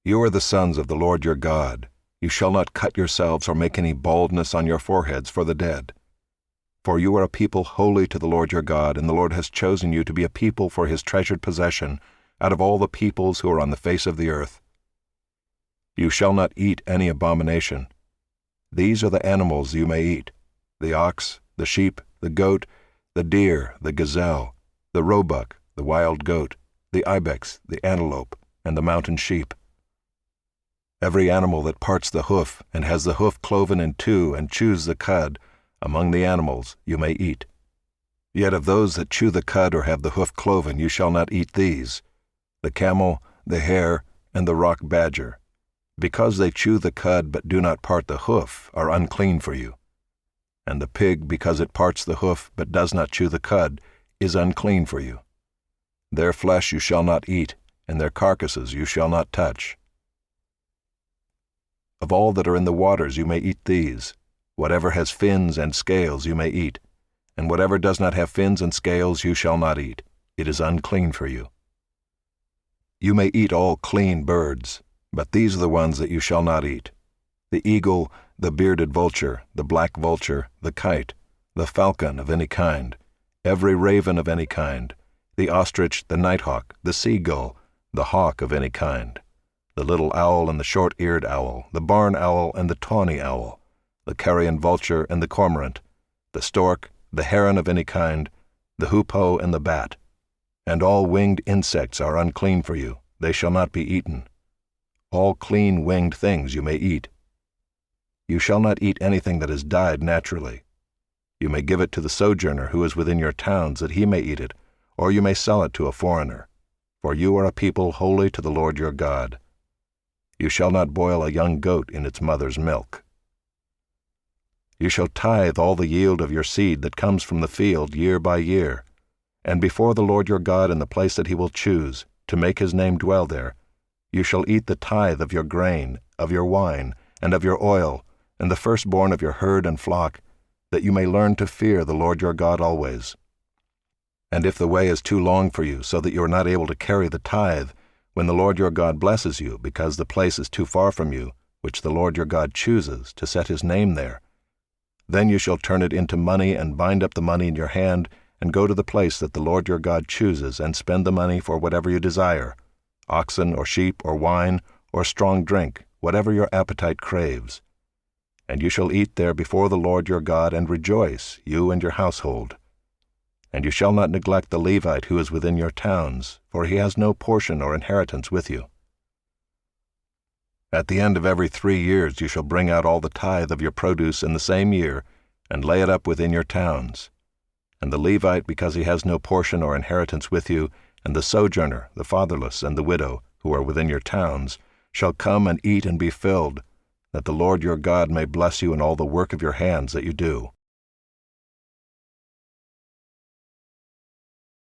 You are the sons of the Lord your God. You shall not cut yourselves or make any baldness on your foreheads for the dead. For you are a people holy to the Lord your God, and the Lord has chosen you to be a people for his treasured possession out of all the peoples who are on the face of the earth. You shall not eat any abomination. These are the animals you may eat: the ox, the sheep, the goat, the deer, the gazelle, the roebuck, the wild goat, the ibex, the antelope, and the mountain sheep. Every animal that parts the hoof and has the hoof cloven in two and chews the cud, among the animals you may eat. Yet of those that chew the cud or have the hoof cloven you shall not eat these: the camel, the hare, and the rock badger, because they chew the cud but do not part the hoof, are unclean for you. And the pig, because it parts the hoof but does not chew the cud, is unclean for you. Their flesh you shall not eat, and their carcasses you shall not touch. Of all that are in the waters you may eat these: whatever has fins and scales you may eat, and whatever does not have fins and scales you shall not eat. It is unclean for you. You may eat all clean birds, but these are the ones that you shall not eat: the eagle, the bearded vulture, the black vulture, the kite, the falcon of any kind, every raven of any kind, the ostrich, the nighthawk, the seagull, the hawk of any kind, the little owl and the short-eared owl, the barn owl and the tawny owl, the carrion vulture and the cormorant, the stork, the heron of any kind, the hoopoe and the bat. And all winged insects are unclean for you; they shall not be eaten. All clean winged things you may eat. You shall not eat anything that is died naturally. You may give it to the sojourner who is within your towns, that he may eat it, or you may sell it to a foreigner. For you are a people holy to the Lord your God. You shall not boil a young goat in its mother's milk. You shall tithe all the yield of your seed that comes from the field year by year, and before the Lord your God in the place that he will choose, to make his name dwell there, you shall eat the tithe of your grain, of your wine, and of your oil, and the firstborn of your herd and flock, that you may learn to fear the Lord your God always. And if the way is too long for you, so that you are not able to carry the tithe, when the Lord your God blesses you, because the place is too far from you, which the Lord your God chooses, to set his name there, then you shall turn it into money and bind up the money in your hand, and go to the place that the Lord your God chooses, and spend the money for whatever you desire: oxen or sheep or wine or strong drink, whatever your appetite craves. And you shall eat there before the Lord your God, and rejoice, you and your household. And you shall not neglect the Levite who is within your towns, for he has no portion or inheritance with you. At the end of every 3 years you shall bring out all the tithe of your produce in the same year, and lay it up within your towns. And the Levite, because he has no portion or inheritance with you, and the sojourner, the fatherless, and the widow, who are within your towns, shall come and eat and be filled, that the Lord your God may bless you in all the work of your hands that you do.